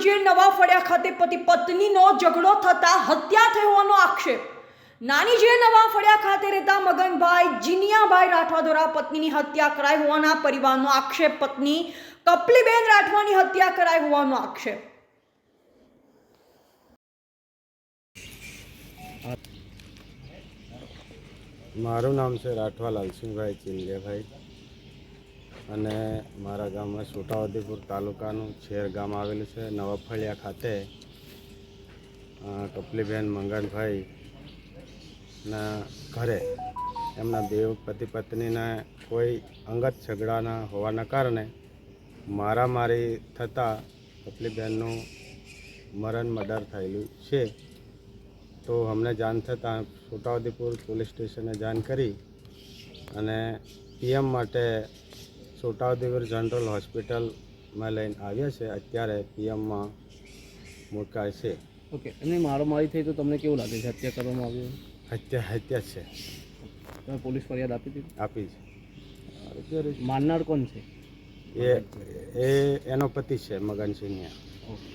Jail નવા ફળિયા ખાતે પતિ પત્નીનો ઝઘડો થતા હત્યા થઈ હોવાનો આક્ષેપ. નાની જેલ નવા ફળિયા ખાતે રહેતા મગનભાઈ જીનિયાભાઈ રાઠવા દ્વારા પત્નીની હત્યા કરાઈ હોવાના પરિવારનો આક્ષેપ. પત્ની કપલીબેન રાઠવાની હત્યા કરાઈ હોવાનો આક્ષેપ. મારું નામ છે રાઠવા લાલસિંહભાઈ ચિંદલેભાઈ અને મારા ગામમાં છોટાઉદેપુર તાલુકાનું છેર ગામ આવેલું છે. નવા ફળિયા ખાતે કપલીબેન મંગનભાઈના ઘરે એમના બે પતિ પત્નીના કોઈ અંગત ઝઘડાના હોવાના કારણે મારામારી થતાં કપલીબેનનું મર્ડર થયેલું છે. તો અમને જાણ થતાં છોટાઉદેપુર પોલીસ સ્ટેશને જાણ કરી અને પીએમ માટે છોટાઉદેપુર જનરલ હોસ્પિટલમાં લઈને આવ્યા છે. અત્યારે પીએમમાં મુકાય છે. ઓકે, એમની મારામારી થઈ તો તમને કેવું લાગે છે? હત્યા કરવામાં આવી? હત્યા છે. તમે પોલીસ ફરિયાદ આપી હતી? આપી છે. મારનાર કોણ છે? એનો પતિ છે મગનસિંહ. ઓકે.